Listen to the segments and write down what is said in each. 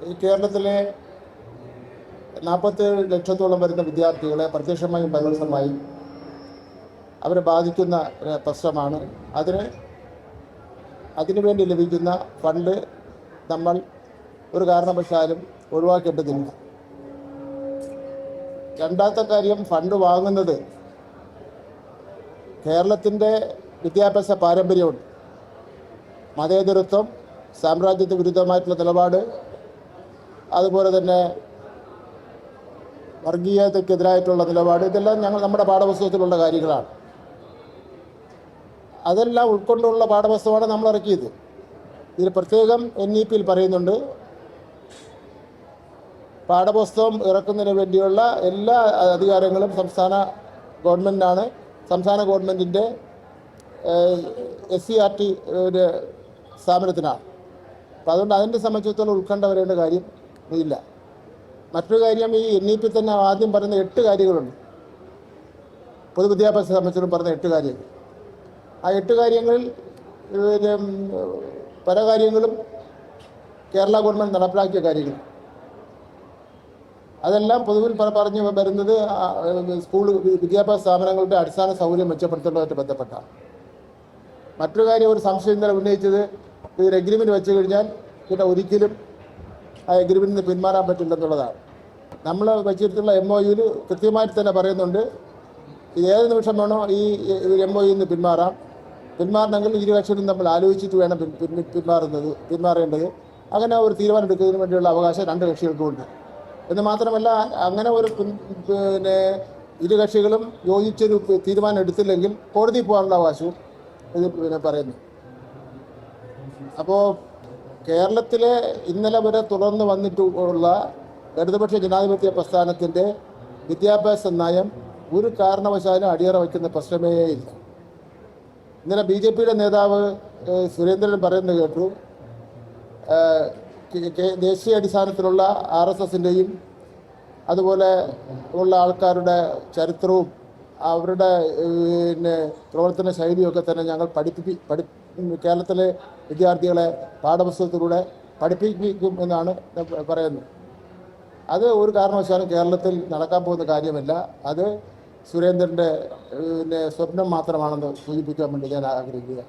ഈ കേരളത്തിലെ 47 ലക്ഷത്തോളം വരുന്ന വിദ്യാർത്ഥികളെ പ്രത്യക്ഷമായും പരോക്ഷമായും അവരെ ബാധിക്കുന്ന പ്രശ്നമാണ്. അതിനുവേണ്ടി ലഭിക്കുന്ന ഫണ്ട് നമ്മൾ ഒരു കാരണവശാലും ഒഴിവാക്കേണ്ടതില്ല. രണ്ടാമത്തെ കാര്യം, ഫണ്ട് വാങ്ങുന്നത് കേരളത്തിൻ്റെ വിദ്യാഭ്യാസ പാരമ്പര്യമുണ്ട്. മതേതരത്വം, സാമ്രാജ്യത്വ വിരുദ്ധമായിട്ടുള്ള നിലപാട്, അതുപോലെ തന്നെ വർഗീയതയ്ക്കെതിരായിട്ടുള്ള നിലപാട്, ഇതെല്ലാം നമ്മുടെ പാഠപുസ്തകത്തിലുള്ള കാര്യങ്ങളാണ്. അതെല്ലാം ഉൾക്കൊണ്ടുള്ള പാഠപുസ്തകമാണ് നമ്മൾ ഇറക്കിയത്. ഇതിൽ പ്രത്യേകം NEP പറയുന്നുണ്ട്, പാഠപുസ്തകം ഇറക്കുന്നതിന് വേണ്ടിയുള്ള എല്ലാ അധികാരങ്ങളും സംസ്ഥാന ഗവൺമെൻറ്റാണ്. സംസ്ഥാന ഗവൺമെൻറ്റിൻ്റെ SCERT സ്ഥാപനത്തിനാണ്. അപ്പോൾ അതുകൊണ്ട് അതിൻ്റെ സംബന്ധിച്ചിടത്തോളം ഉത്കണ്ഠ വരേണ്ട കാര്യം ഇല്ല. മറ്റൊരു കാര്യം, ഈ NEP തന്നെ ആദ്യം പറയുന്ന 8 കാര്യങ്ങളുണ്ട്. പൊതുവിദ്യാഭ്യാസ സംബന്ധിച്ചിടത്തോളം പറഞ്ഞ 8 കാര്യങ്ങൾ. ആ 8 കാര്യങ്ങളിൽ പല കാര്യങ്ങളും കേരള ഗവൺമെൻറ് നടപ്പിലാക്കിയ കാര്യങ്ങൾ. അതെല്ലാം പൊതുവിൽ പറഞ്ഞു വരുന്നത് സ്കൂൾ വിദ്യാഭ്യാസ സ്ഥാപനങ്ങളുടെ അടിസ്ഥാന സൗകര്യം മെച്ചപ്പെടുത്തുന്നതുമായിട്ട് ബന്ധപ്പെട്ടാണ്. മറ്റൊരു കാര്യം, ഒരു സംശയം ഇന്നലെ ഉന്നയിച്ചത്, ഒരു എഗ്രിമെൻറ്റ് വെച്ച് കഴിഞ്ഞാൽ പിന്നെ ഒരിക്കലും ആ എഗ്രിമെൻറ്റിൽ നിന്ന് പിന്മാറാൻ പറ്റില്ലെന്നുള്ളതാണ്. നമ്മൾ വെച്ചിട്ടുള്ള MOU കൃത്യമായിട്ട് തന്നെ പറയുന്നുണ്ട്, ഏത് നിമിഷം വേണോ ഈ MOU നിന്ന് പിന്മാറണമെങ്കിൽ ഇരുകക്ഷികളും നമ്മൾ ആലോചിച്ചിട്ട് വേണം പിന്മാറേണ്ടത്. അങ്ങനെ ഒരു തീരുമാനം എടുക്കുന്നതിന് വേണ്ടിയുള്ള അവകാശം 2 കക്ഷികൾക്കുമുണ്ട്. എന്ന് മാത്രമല്ല, അങ്ങനെ ഒരു ഇരുകക്ഷികളും യോജിച്ചൊരു തീരുമാനം എടുത്തില്ലെങ്കിൽ കോടതിയിൽ പോകാനുള്ള അവകാശവും ഇത് പറയുന്നു. അപ്പോൾ കേരളത്തിലെ ഇന്നലെ വരെ തുടർന്ന് വന്നിട്ടുള്ള ഇടതുപക്ഷ ജനാധിപത്യ പ്രസ്ഥാനത്തിൻ്റെ വിദ്യാഭ്യാസ നയം ഒരു കാരണവശാലും അടിയറ വയ്ക്കുന്ന പ്രശ്നമേ ഇല്ല. ഇന്നലെ BJPയുടെ നേതാവ് സുരേന്ദ്രൻ പറയുന്നത് കേട്ടു, ദേശീയ അടിസ്ഥാനത്തിലുള്ള RSSൻ്റെയും അതുപോലെ ഉള്ള ആൾക്കാരുടെ ചരിത്രവും അവരുടെ പ്രവർത്തന ശൈലിയൊക്കെ തന്നെ ഞങ്ങൾ കേരളത്തിലെ വിദ്യാർത്ഥികളെ പാഠപുസ്തകത്തിലൂടെ പഠിപ്പിക്കും എന്നാണ് പറയുന്നത്. അത് ഒരു കാരണവശാലും കേരളത്തിൽ നടക്കാൻ പോകുന്ന കാര്യമല്ല. അത് സുരേന്ദ്രൻ്റെ സ്വപ്നം മാത്രമാണെന്ന് സൂചിപ്പിക്കാൻ വേണ്ടി ഞാൻ ആഗ്രഹിക്കുക.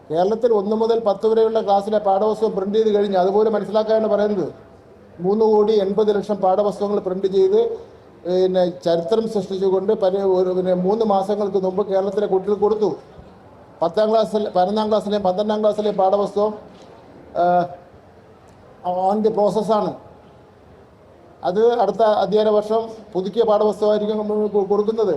കേരളത്തിൽ 1 മുതൽ 10 വരെയുള്ള ക്ലാസ്സിലെ പാഠപുസ്തകം പ്രിൻ്റ് ചെയ്ത് കഴിഞ്ഞ് അതുപോലെ മനസ്സിലാക്കാനാണ് പറയുന്നത്. 3,80,00,000 പാഠപുസ്തകങ്ങൾ പ്രിൻ്റ് ചെയ്ത് ചരിത്രം സൃഷ്ടിച്ചുകൊണ്ട് 3 മാസങ്ങൾക്ക് മുമ്പ് കേരളത്തിലെ കുട്ടികൾ കൊടുത്തു. 11ാം ക്ലാസ്സിലെയും 12ാം ക്ലാസ്സിലെയും പാഠപുസ്തകം ഓൺ ദി പ്രോസസ്സാണ്. അത് അടുത്ത അധ്യയന വർഷം പുതുക്കിയ പാഠപുസ്തകമായിരിക്കും കൊടുക്കുന്നത്.